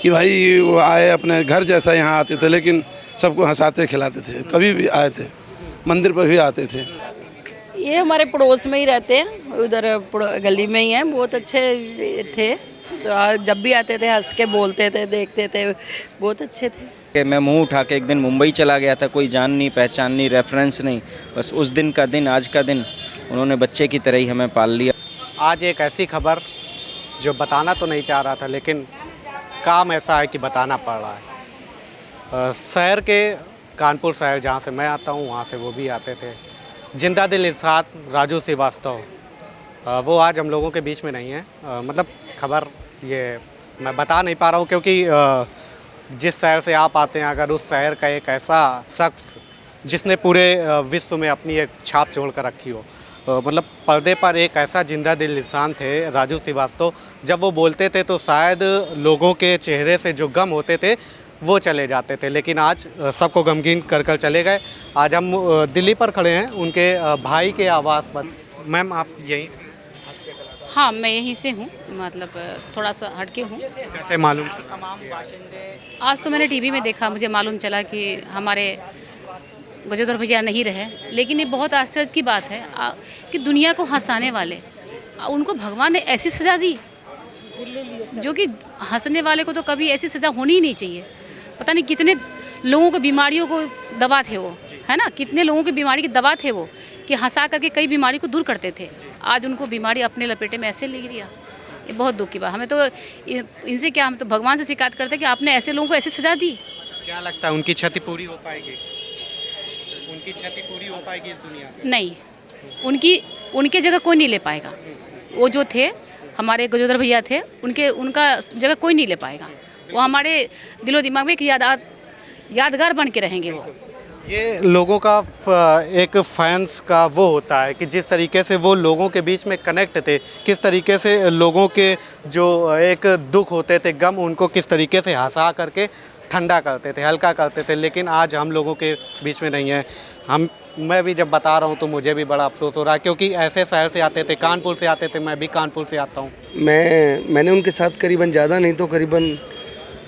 कि भाई वो आए अपने घर जैसा यहाँ आते थे, लेकिन सबको हंसाते खिलाते थे। कभी भी आए थे, मंदिर पर भी आते थे। ये हमारे पड़ोस में ही रहते हैं, उधर गली में ही हैं। बहुत अच्छे थे, तो जब भी आते थे हंस के बोलते थे, देखते थे, बहुत अच्छे थे। मैं मुंह उठा के एक दिन मुंबई चला गया था, कोई जान नहीं पहचान नहीं, रेफरेंस नहीं, बस उस दिन का दिन, आज का दिन उन्होंने बच्चे की तरह ही हमें पाल लिया। आज एक ऐसी खबर जो बताना तो नहीं चाह रहा था, लेकिन काम ऐसा है कि बताना पड़ रहा है। शहर के कानपुर शहर जहाँ से मैं आता हूँ, वहाँ से वो भी आते थे। जिंदा दिल इंसान राजू श्रीवास्तव, वो आज हम लोगों के बीच में नहीं है। मतलब खबर ये मैं बता नहीं पा रहा हूँ, क्योंकि जिस शहर से आप आते हैं, अगर उस शहर का एक ऐसा शख्स जिसने पूरे विश्व में अपनी एक छाप छोड़ कर रखी हो, मतलब पर्दे पर एक ऐसा जिंदा दिल इंसान थे राजू श्रीवास्तव। जब वो बोलते थे तो शायद लोगों के चेहरे से जो गम होते थे वो चले जाते थे, लेकिन आज सबको गमगीन कर कर चले गए। आज हम दिल्ली पर खड़े हैं उनके भाई के आवास पर। मैम, आप यहीं? हाँ, मैं यहीं से हूँ, मतलब थोड़ा सा हटके हूँ। कैसे मालूम? आज तो मैंने टीवी में देखा, मुझे मालूम चला कि हमारे गजोदर भैया नहीं रहे। लेकिन ये बहुत आश्चर्य की बात है कि दुनिया को हंसाने वाले, उनको भगवान ने ऐसी सज़ा दी, जो कि हंसने वाले को तो कभी ऐसी सज़ा होनी ही नहीं चाहिए। पता नहीं कितने लोगों को बीमारियों को दवा थे वो, है ना, कितने लोगों की बीमारी की दवा थे वो, कि हंसा करके कई बीमारी को दूर करते थे। आज उनको बीमारी अपने लपेटे में ऐसे ले लिया। ये बहुत दुख की बात। हमें तो इनसे क्या, हम तो भगवान से शिकायत करते हैं कि आपने ऐसे लोगों को ऐसी सज़ा दी। क्या लगता है उनकी क्षति पूरी हो पाएगी? उनकी क्षति पूरी हो पाएगी इस दुनिया में? नहीं, उनके जगह कोई नहीं ले पाएगा। वो जो थे हमारे गजोदर भैया थे, उनका जगह कोई नहीं ले पाएगा। वो हमारे दिलो दिमाग में एक यादगार बन के रहेंगे वो। ये लोगों का एक फैंस का वो होता है कि जिस तरीके से वो लोगों के बीच में कनेक्ट थे, किस तरीके से लोगों के जो एक दुख होते थे, गम, उनको किस तरीके से हंसा करके ठंडा करते थे, हल्का करते थे। लेकिन आज हम लोगों के बीच में नहीं है। मैं भी जब बता रहा हूँ तो मुझे भी बड़ा अफसोस हो रहा है, क्योंकि ऐसे शहर से आते थे, कानपुर से आते थे। मैं भी कानपुर से आता हूँ। मैंने उनके साथ करीबन ज़्यादा नहीं तो करीबन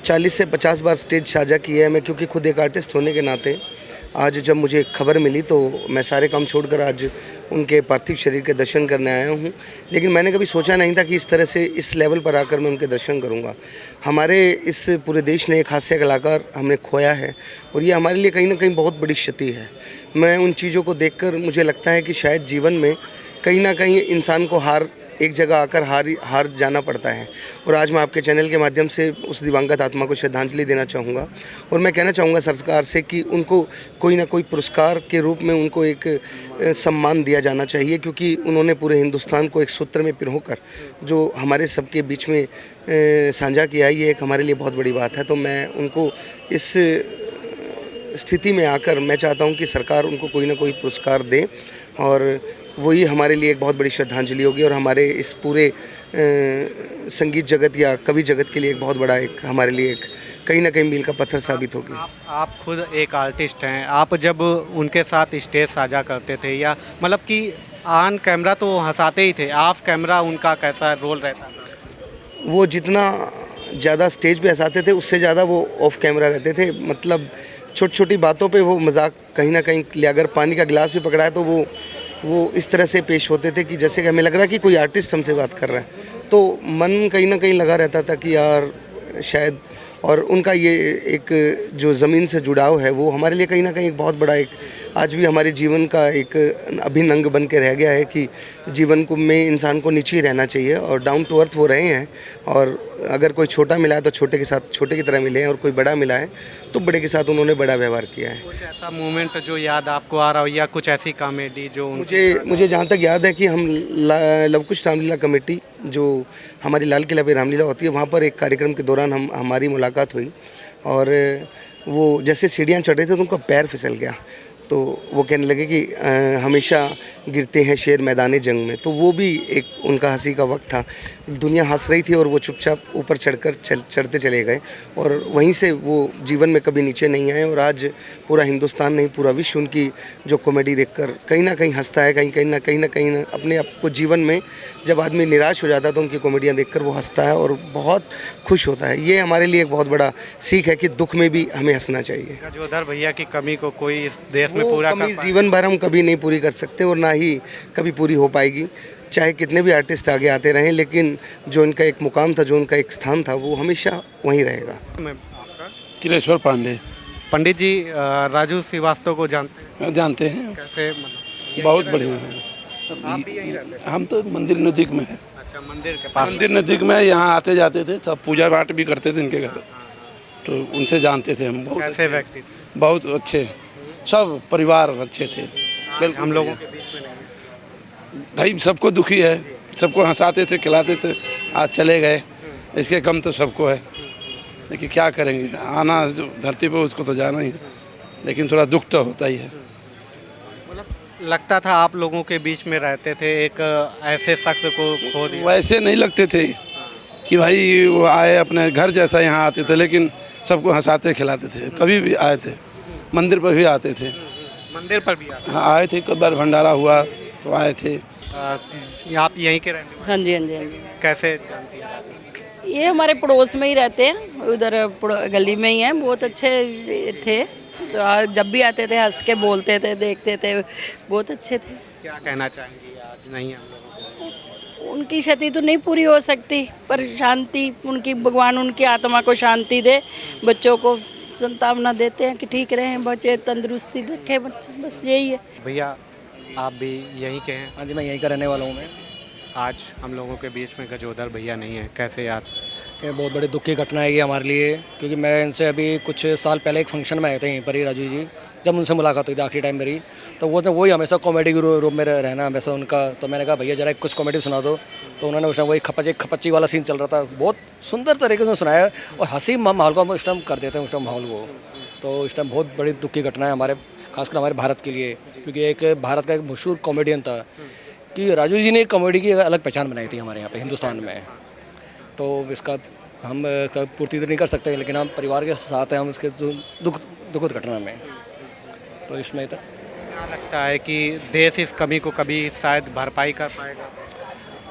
40 से 50 बार स्टेज साझा की है। मैं क्योंकि खुद एक आर्टिस्ट होने के नाते आज जब मुझे खबर मिली तो मैं सारे काम छोड़कर आज उनके पार्थिव शरीर के दर्शन करने आया हूँ। लेकिन मैंने कभी सोचा नहीं था कि इस तरह से इस लेवल पर आकर मैं उनके दर्शन करूँगा। हमारे इस पूरे देश ने एक हास्य कलाकार हमने खोया है, और ये हमारे लिए कहीं ना कहीं बहुत बड़ी क्षति है। मैं उन चीज़ों को देखकर मुझे लगता है कि शायद जीवन में कहीं ना कहीं इंसान को एक जगह आकर हार जाना पड़ता है। और आज मैं आपके चैनल के माध्यम से उस दिवंगत आत्मा को श्रद्धांजलि देना चाहूँगा, और मैं कहना चाहूँगा सरकार से कि उनको कोई ना कोई पुरस्कार के रूप में उनको एक सम्मान दिया जाना चाहिए, क्योंकि उन्होंने पूरे हिंदुस्तान को एक सूत्र में पिरोकर जो हमारे सबके बीच में साझा किया है, ये एक हमारे लिए बहुत बड़ी बात है। तो मैं उनको इस स्थिति में आकर मैं चाहता हूँ कि सरकार उनको कोई ना कोई पुरस्कार दे, और वही हमारे लिए एक बहुत बड़ी श्रद्धांजलि होगी, और हमारे इस पूरे संगीत जगत या कवि जगत के लिए एक बहुत बड़ा एक हमारे लिए एक कहीं ना कहीं मील का पत्थर साबित होगी। आप खुद एक आर्टिस्ट हैं। आप जब उनके साथ स्टेज साझा करते थे, या मतलब कि ऑन कैमरा तो हंसाते ही थे, ऑफ कैमरा उनका कैसा रोल रहता था? वो जितना ज़्यादा स्टेज पे हंसाते थे उससे ज़्यादा वो ऑफ कैमरा रहते थे। मतलब छोटी छोटी बातों पे वो मजाक कहीं ना कहीं, अगर पानी का गिलास भी पकड़ा है तो वो इस तरह से पेश होते थे कि जैसे कि हमें लग रहा है कि कोई आर्टिस्ट हमसे बात कर रहा है। तो मन कहीं ना कहीं लगा रहता था कि यार शायद, और उनका ये एक जो ज़मीन से जुड़ाव है वो हमारे लिए कहीं ना कहीं एक बहुत बड़ा एक आज भी हमारे जीवन का एक अभिन्न अंग बन के रह गया है कि जीवन को में इंसान को नीचे ही रहना चाहिए, और डाउन टू अर्थ वो रहे हैं। और अगर कोई छोटा मिला है तो छोटे के साथ छोटे की तरह मिले हैं, और कोई बड़ा मिला है तो बड़े के साथ उन्होंने बड़ा व्यवहार किया है। कुछ ऐसा मोमेंट जो याद आपको आ रहा हो, या कुछ ऐसी कॉमेडी जो मुझे जहाँ तक याद है कि हम लवकुश रामलीला कमेटी जो हमारी लाल किला पे रामलीला होती है, वहाँ पर एक कार्यक्रम के दौरान हमारी मुलाकात हुई, और वो जैसे सीढ़ियाँ चढ़ रहे थे तो उनका पैर फिसल गया। तो वो कहने लगे कि हमेशा गिरते हैं शेर मैदान जंग में। तो वो भी एक उनका हंसी का वक्त था। दुनिया हंस रही थी और वो चुपचाप ऊपर चढ़ते चले गए और वहीं से वो जीवन में कभी नीचे नहीं आए। और आज पूरा हिंदुस्तान नहीं, पूरा विश्व उनकी जो कॉमेडी देखकर कहीं ना कहीं हंसता है, कहीं ना अपने आप को जीवन में जब आदमी निराश हो जाता है तो उनकी कॉमेडियाँ देखकर वो हंसता है और बहुत खुश होता है। ये हमारे लिए एक बहुत बड़ा सीख है कि दुख में भी हमें हंसना चाहिए। गजोदर भैया की कमी को कोई इस देश में वो पूरा कमी जीवन भर हम कभी नहीं पूरी कर सकते और ना ही कभी पूरी हो पाएगी, चाहे कितने भी आर्टिस्ट आगे आते रहें, लेकिन जो इनका एक मुकाम था, जो उनका एक स्थान था, वो हमेशा वहीं रहेगा। तिलेश्वर पांडे। पंडित जी राजू श्रीवास्तव को जानते हैं, कैसे मतलब बहुत बढ़िया है। आप भी यहीं रहते हैं? हम तो मंदिर नज़दीक में है। अच्छा, मंदिर के पास। मंदिर नज़दीक में है, यहाँ आते जाते थे, सब पूजा पाठ भी करते थे इनके घर, तो उनसे जानते थे हम। बहुत कैसे व्यक्ति थे? बहुत अच्छे, सब परिवार अच्छे थे। बिल्कुल हम लोगों के बीच में नहीं। भाई सबको दुखी है, सबको हंसाते थे, खिलाते थे, आज चले गए, इसके गम तो सबको है, लेकिन क्या करेंगे, आना जो धरती पे उसको तो जाना ही है, लेकिन थोड़ा दुख तो होता ही है। मतलब लगता था आप लोगों के बीच में रहते थे, एक ऐसे शख्स को खो दिया। वैसे नहीं लगते थे कि भाई वो आए अपने घर जैसा यहाँ आते थे, लेकिन सबको हंसाते खिलाते थे। कभी भी आए थे, मंदिर पर भी आते थे, मंदिर पर भी आते। हाँ आए थे, कई बार भंडारा हुआ तो आए थे। आप यहीं के रहने वाले? हाँ जी, हाँ जी, हाँ जी। कैसे जानती हैं? ये हमारे पड़ोस में ही रहते हैं, उधर गली में ही हैं। बहुत अच्छे थे, तो जब भी आते थे हंस के बोलते थे, देखते थे, बहुत अच्छे थे। क्या कहना चाहेंगी आज नहीं हम लोगों को? उनकी क्षति तो नहीं पूरी हो सकती, पर शांति उनकी, भगवान उनकी आत्मा को शांति दे, बच्चों को संतावना देते हैं कि ठीक रहें, बच्चे तंदुरुस्ती रखें बच्चे, बस यही है। भैया आप भी यहीं के हैं? हाँ जी, मैं यहीं का रहने वाला हूँ। मैं आज हम लोगों के बीच में गजोदर भैया नहीं है, कैसे याद? ये बहुत बड़ी दुख की घटना है ये हमारे लिए, क्योंकि मैं इनसे अभी कुछ साल पहले एक फंक्शन में आए थे यहीं पर ही, राजू जी, जब उनसे मुलाकात हुई थी आखिरी टाइम मेरी, तो वो वही हमेशा कॉमेडी के रूप में रहना हमेशा उनका। तो मैंने कहा भैया जरा कुछ कॉमेडी सुना दो, तो उन्होंने उस टाइम वही खपच्ची वाला सीन चल रहा था, बहुत सुंदर तरीके से सुनाया और हंसी माहौल को हम उस टाइम कर देते हैं, उस टाइम माहौल को। तो इस टाइम बहुत बड़ी दुख की घटना है हमारे, खासकर हमारे भारत के लिए, क्योंकि एक भारत का एक मशहूर कॉमेडियन था कि राजू जी ने कॉमेडी की अलग पहचान बनाई थी हमारे यहाँ पे हिंदुस्तान में। तो इसका हम पूर्ति तो नहीं कर सकते, लेकिन हम परिवार के साथ हैं, हम इसके दुखद घटना में, तो इसमें तो क्या लगता है कि देश इस कमी को कभी शायद भरपाई कर पाएगा?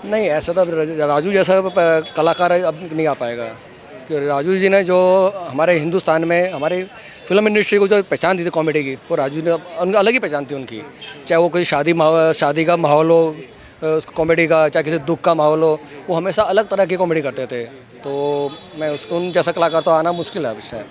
नहीं, ऐसा तो राजू जैसा कलाकार अब नहीं आ पाएगा, क्योंकि राजू जी ने जो हमारे हिंदुस्तान में हमारे फिल्म इंडस्ट्री को जो पहचान दी थी कॉमेडी की, वो राजू ने उनकी अलग ही पहचान थी उनकी। चाहे वो कोई शादी का माहौल हो कॉमेडी का, चाहे किसी दुख का माहौल हो, वो हमेशा अलग तरह की कॉमेडी करते थे। तो मैं उसको उन जैसा कलाकार तो आना मुश्किल है इस टाइम।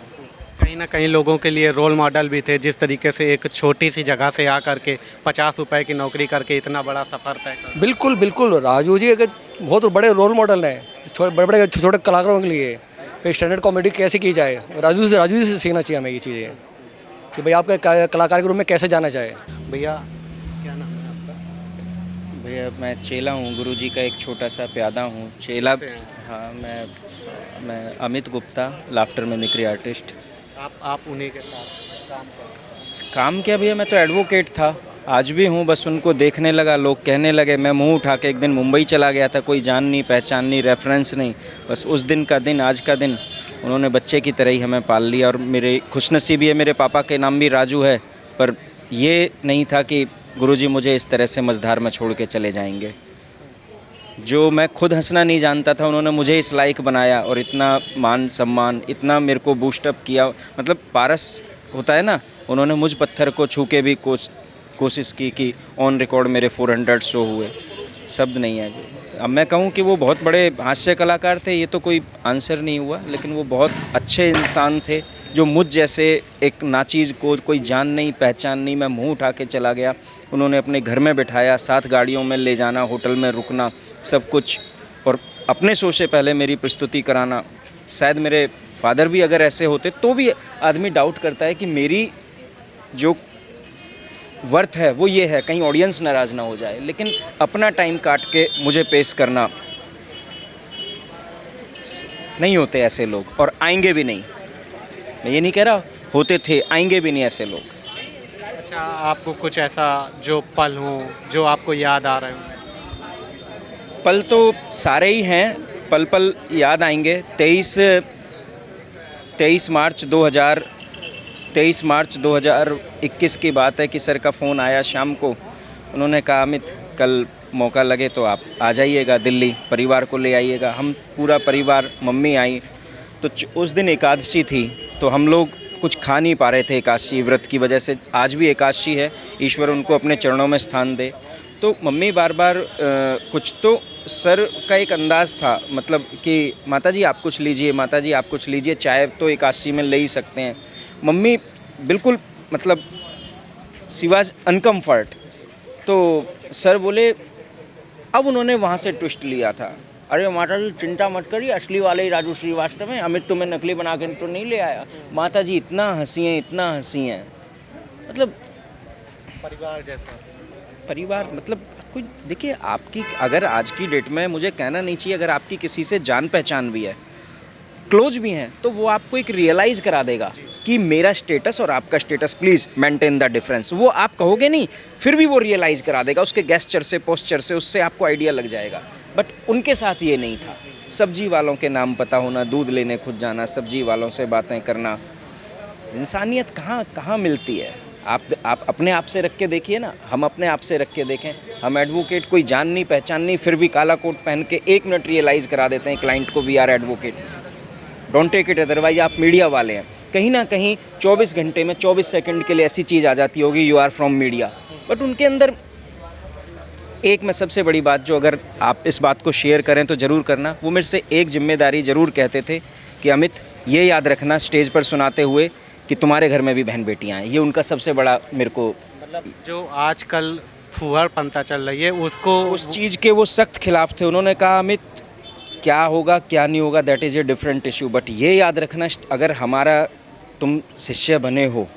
कहीं ना कहीं लोगों के लिए रोल मॉडल भी थे, जिस तरीके से एक छोटी सी जगह से आकर के 50 रुपए की नौकरी करके इतना बड़ा सफ़र तय कर। बिल्कुल बिल्कुल, राजू जी एक बहुत बड़े रोल मॉडल हैं बड़े छोटे कलाकारों के लिए। स्टैंडर्ड कॉमेडी कैसे की जाए, राजू जी से सीखना चाहिए हमें ये चीज़ें, कि भाई आपका कलाकार के रूप में कैसे जाना चाहे। भैया क्या नाम है आपका? भैया मैं चेला हूँ, गुरुजी का एक छोटा सा प्यादा हूँ, चेला। हाँ, मैं Amit Gupta, laughter mimicry artist. आप उन्हीं के साथ काम करते? काम किया भैया, मैं तो एडवोकेट था, आज भी हूँ, बस उनको देखने लगा, लोग कहने लगे, मैं मुंह उठा के एक दिन मुंबई चला गया था, कोई जान नहीं पहचान नहीं, रेफरेंस नहीं, बस उस दिन का दिन, आज का दिन उन्होंने बच्चे की तरह ही हमें पाल लिया। और मेरे खुशनसीबी है, मेरे पापा के नाम भी राजू है, पर ये नहीं था कि गुरुजी मुझे इस तरह से मझधार में छोड़ के चले जाएंगे। जो मैं खुद हंसना नहीं जानता था, उन्होंने मुझे इस लायक बनाया और इतना मान सम्मान, इतना मेरे को बूस्टअप किया, मतलब पारस होता है ना, उन्होंने मुझ पत्थर को छू के भी कोशिश की कि ऑन रिकॉर्ड मेरे 400 शो हुए। शब्द नहीं है। अब मैं कहूँ कि वो बहुत बड़े हास्य कलाकार थे, ये तो कोई आंसर नहीं हुआ, लेकिन वो बहुत अच्छे इंसान थे, जो मुझ जैसे एक नाचीज़ को कोई जान नहीं पहचान नहीं, मैं मुंह उठा के चला गया, उन्होंने अपने घर में बिठाया, 7 गाड़ियों में ले जाना, होटल में रुकना, सब कुछ, और अपने शो से पहले मेरी प्रस्तुति कराना। शायद मेरे फादर भी अगर ऐसे होते तो भी आदमी डाउट करता है कि मेरी जो वर्थ है वो ये है, कहीं ऑडियंस नाराज़ ना हो जाए, लेकिन अपना टाइम काट के मुझे पेश करना, नहीं होते ऐसे लोग, और आएंगे भी नहीं। मैं ये नहीं कह रहा होते थे, आएंगे भी नहीं ऐसे लोग। अच्छा, आपको कुछ ऐसा जो पल हो जो आपको याद आ रहे हो? पल तो सारे ही हैं, पल पल याद आएंगे। 23 मार्च 2021 की बात है कि सर का फ़ोन आया शाम को। उन्होंने कहा अमित कल मौका लगे तो आप आ जाइएगा दिल्ली, परिवार को ले आइएगा। हम पूरा परिवार, मम्मी आई तो उस दिन एकादशी थी, तो हम लोग कुछ खा नहीं पा रहे थे एकादशी व्रत की वजह से। आज भी एकादशी है, ईश्वर उनको अपने चरणों में स्थान दे। तो मम्मी बार बार कुछ तो सर का एक अंदाज़ था, मतलब कि माताजी आप कुछ लीजिए, माताजी आप कुछ लीजिए, चाय तो एकादशी में ले ही सकते हैं। मम्मी बिल्कुल मतलब शी वाज अनकम्फर्ट। तो सर बोले, अब उन्होंने वहाँ से ट्विस्ट लिया था, अरे माताजी चिंता मत करिए, असली वाले ही राजू श्रीवास्तव हैं, अमित तुम्हें नकली बना के तो नहीं ले आया। माताजी इतना हंसी हैं, इतना हंसी हैं, मतलब परिवार जैसा। परिवार मतलब कोई, देखिए आपकी अगर आज की डेट में, मुझे कहना नहीं चाहिए, अगर आपकी किसी से जान पहचान भी है, क्लोज भी हैं, तो वो आपको एक रियलाइज़ करा देगा कि मेरा स्टेटस और आपका status, please maintain the difference. वो आप कहोगे नहीं, फिर भी वो रियलाइज़ करा देगा, उसके गेस्चर से, पोस्चर से, उससे आपको आइडिया लग जाएगा। बट उनके साथ ये नहीं था। सब्जी वालों के नाम पता होना, दूध लेने खुद जाना, सब्जी वालों से बातें करना, इंसानियत कहाँ मिलती है। आप अपने आप से रख के देखिए ना, हम अपने आप से रख के देखें। हम एडवोकेट, कोई जान नहीं पहचान नहीं, फिर भी काला कोट पहन के 1 मिनट रियलाइज़ करा देते हैं क्लाइंट को, we are advocate. Don't take it otherwise. आप मीडिया वाले हैं, कहीं ना कहीं 24 घंटे में 24 सेकंड के लिए ऐसी चीज़ आ जाती होगी, you are from media. But उनके अंदर एक में सबसे बड़ी बात, जो अगर आप इस बात को शेयर करें तो ज़रूर करना, वो मेरे से एक जिम्मेदारी ज़रूर कहते थे कि अमित ये याद रखना स्टेज पर सुनाते हुए कि तुम्हारे घर में भी बहन बेटियां हैं। ये उनका सबसे बड़ा मेरे को, मतलब जो आजकल फुहड़पंता चल रही है उसको, उस चीज़ के वो सख्त खिलाफ थे। उन्होंने कहा अमित क्या होगा क्या नहीं होगा that is a different issue, but ये याद रखना अगर हमारा तुम शिष्य बने हो,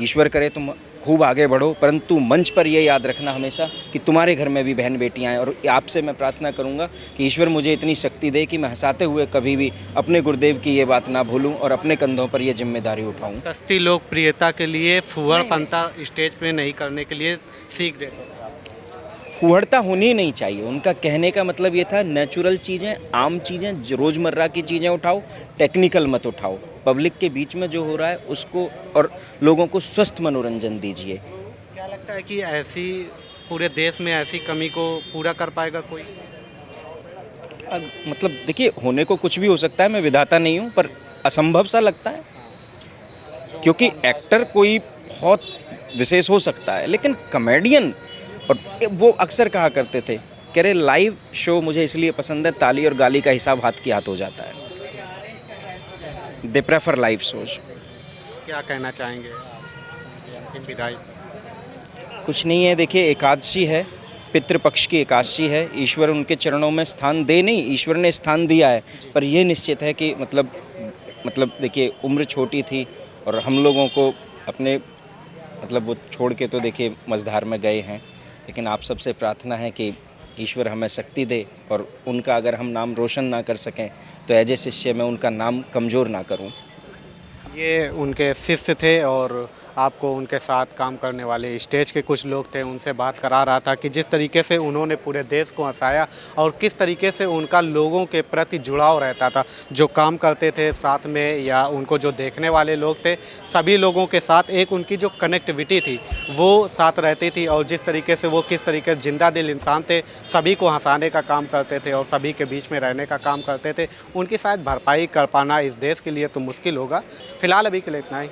ईश्वर करे तुम खूब आगे बढ़ो, परंतु मंच पर ये याद रखना हमेशा कि तुम्हारे घर में भी बहन बेटियां हैं। और आपसे मैं प्रार्थना करूंगा कि ईश्वर मुझे इतनी शक्ति दे कि मैं हंसाते हुए कभी भी अपने गुरुदेव की ये बात ना भूलूं और अपने कंधों पर ये जिम्मेदारी उठाऊं। सस्ती लोकप्रियता के लिए फुहड़पंता स्टेज पे नहीं करने के लिए सीख देते हैं। फूहड़ता होनी नहीं चाहिए। उनका कहने का मतलब ये था, नेचुरल चीज़ें, आम चीज़ें, रोज़मर्रा की चीज़ें उठाओ, टेक्निकल मत उठाओ। पब्लिक के बीच में जो हो रहा है उसको, और लोगों को स्वस्थ मनोरंजन दीजिए। क्या लगता है कि ऐसी पूरे देश में ऐसी कमी को पूरा कर पाएगा कोई? मतलब देखिए, होने को कुछ भी हो सकता है, मैं विधाता नहीं हूँ, पर असंभव सा लगता है, क्योंकि एक्टर कोई बहुत विशेष हो सकता है, लेकिन कॉमेडियन, और वो अक्सर कहा करते थे, कह रहे लाइव शो मुझे इसलिए पसंद है, ताली और गाली का हिसाब हाथ की हाथ हो जाता है। They prefer live shows. क्या कहना चाहेंगे अंतिम विदाई? कुछ नहीं है, देखिए एकादशी है, पितृपक्ष की एकादशी है, ईश्वर उनके चरणों में स्थान दे, नहीं ईश्वर ने स्थान दिया है, पर ये निश्चित है कि मतलब देखिए उम्र छोटी थी और हम लोगों को अपने मतलब वो छोड़ के तो देखिए मझधार में गए हैं, लेकिन आप सबसे प्रार्थना है कि ईश्वर हमें शक्ति दे और उनका अगर हम नाम रोशन ना कर सकें तो एज ए शिष्य मैं उनका नाम कमज़ोर ना करूं। ये उनके शिष्य थे और आपको उनके साथ काम करने वाले स्टेज के कुछ लोग थे, उनसे बात करा रहा था कि जिस तरीके से उन्होंने पूरे देश को हंसाया और किस तरीके से उनका लोगों के प्रति जुड़ाव रहता था, जो काम करते थे साथ में या उनको जो देखने वाले लोग थे, सभी लोगों के साथ एक उनकी जो कनेक्टिविटी थी वो साथ रहती थी। और जिस तरीके से वो किस तरीके से जिंदा दिल इंसान थे, सभी को हंसाने का काम करते थे और सभी के बीच में रहने का काम करते थे, उनकी शायद भरपाई कर पाना इस देश के लिए तो मुश्किल होगा। फिलहाल अभी के लिए इतना ही।